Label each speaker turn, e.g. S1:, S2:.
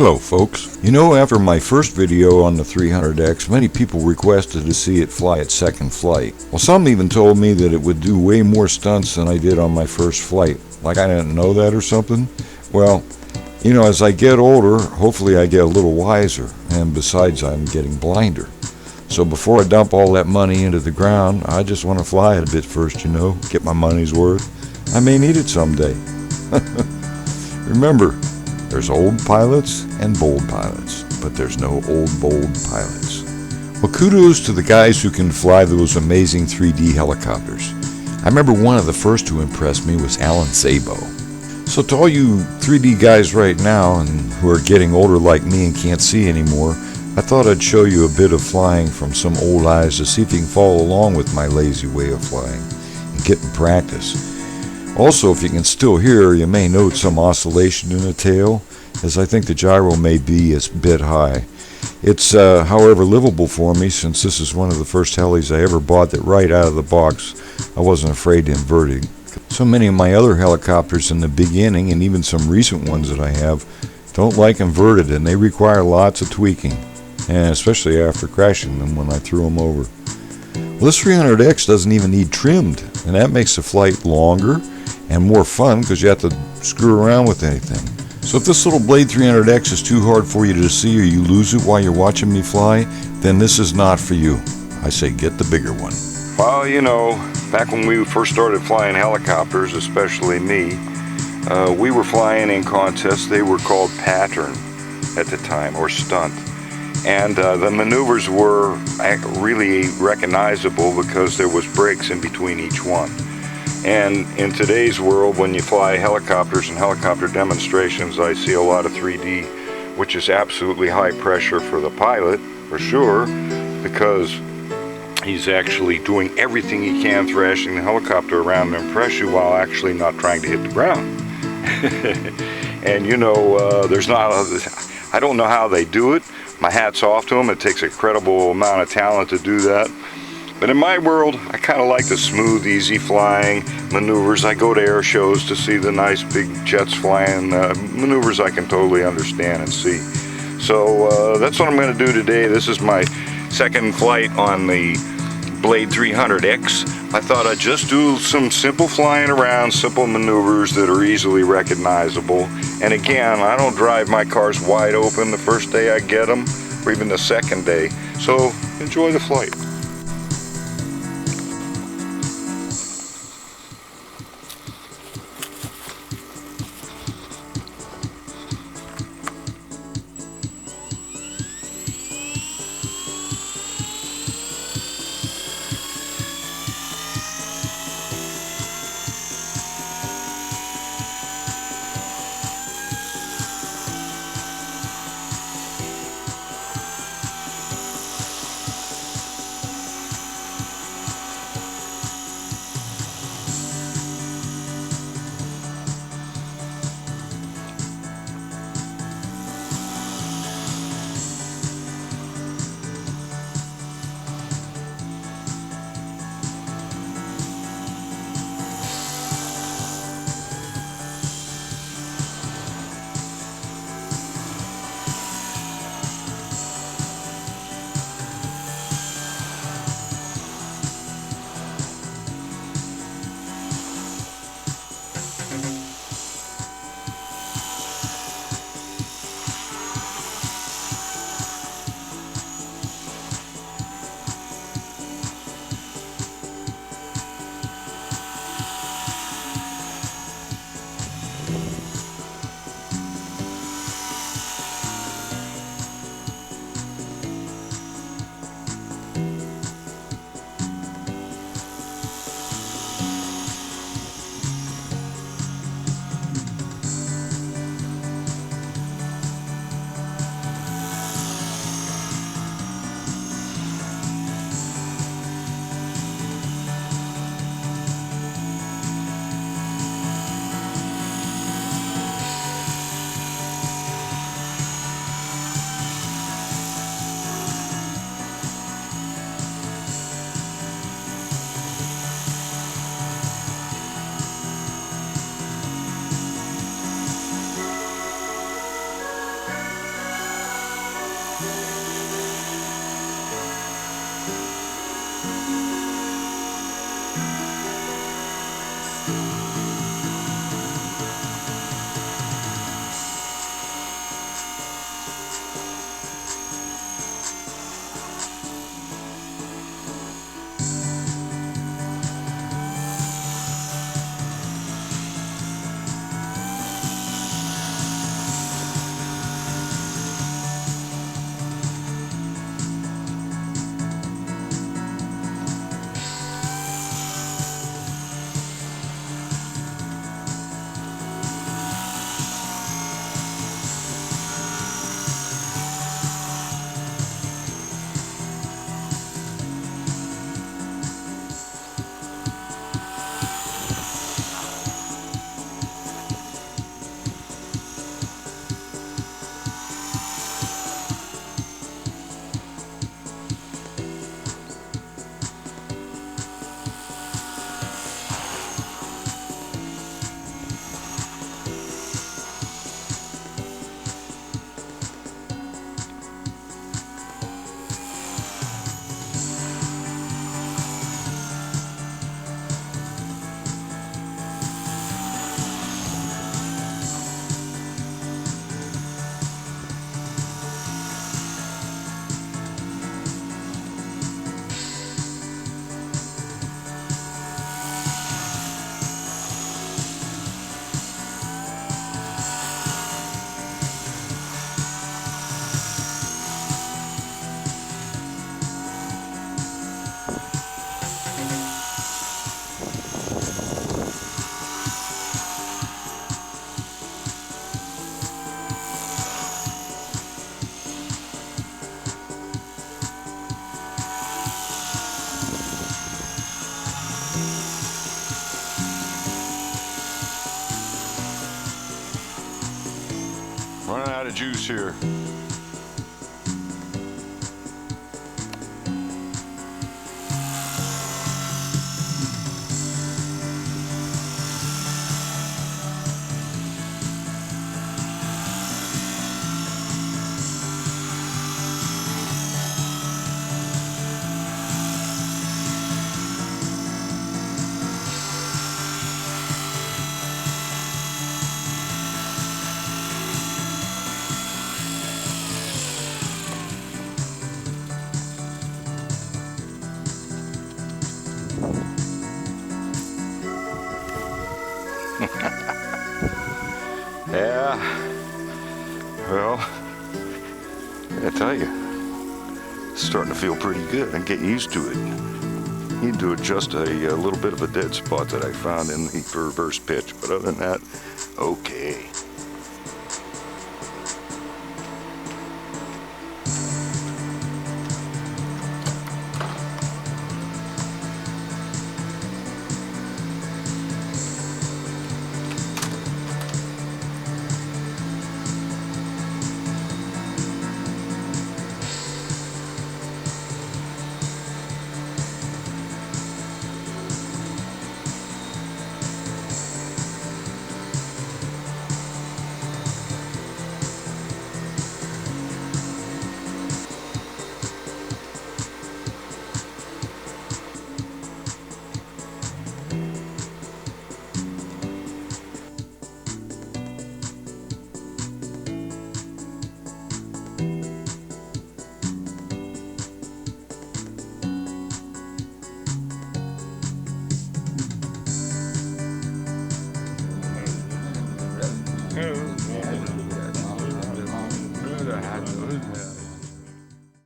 S1: Hello folks. You know, after my first video on the 300X, many people requested to see it fly its second flight. Well, some even told me that it would do way more stunts than I did on my first flight. Like I didn't know that or something? Well, you know, as I get older, hopefully I get a little wiser, and besides I'm getting blinder. So before I dump all that money into the ground, I just want to fly it a bit first, you know, get my money's worth. I may need it someday. Remember, there's old pilots and bold pilots, but there's no old bold pilots. Well, kudos to the guys who can fly those amazing 3D helicopters. I remember one of the first to impress me was Alan Szabo. So to all you 3D guys right now and who are getting older like me and can't see anymore, I thought I'd show you a bit of flying from some old eyes to see if you can follow along with my lazy way of flying and get in practice. Also, if you can still hear, you may note some oscillation in the tail, as I think the gyro may be a bit high. It's, however, livable for me, since this is one of the first helis I ever bought that right out of the box I wasn't afraid to invert it. So many of my other helicopters in the beginning, and even some recent ones that I have, don't like inverted, and they require lots of tweaking, and especially after crashing them when I threw them over. Well, this 300X doesn't even need trimmed, and that makes the flight longer and more fun because you have to screw around with anything. So if this little Blade 300X is too hard for you to see or you lose it while you're watching me fly, then this is not for you. I say get the bigger one.
S2: Well, you know, back when we first started flying helicopters, especially me, we were flying in contests. They were called pattern at the time, or stunt. And the maneuvers were really recognizable because there was breaks in between each one. And in today's world, when you fly helicopters and helicopter demonstrations, I see a lot of 3D, which is absolutely high pressure for the pilot, for sure, because he's actually doing everything he can, thrashing the helicopter around to impress you while actually not trying to hit the ground. And you know, I don't know how they do it. My hat's off to them. It takes a credible amount of talent to do that. But in my world, I kind of like the smooth, easy flying maneuvers. I go to air shows to see the nice big jets flying, maneuvers I can totally understand and see. So that's what I'm going to do today. This is my second flight on the Blade 300X. I thought I'd just do some simple flying around, simple maneuvers that are easily recognizable. And again, I don't drive my cars wide open the first day I get them, or even the second day. So enjoy the flight. of juice here. Yeah, well, I tell you, it's starting to feel pretty good. I'm getting used to it. Need to adjust a little bit of a dead spot that I found in the reverse pitch, but other than that, okay.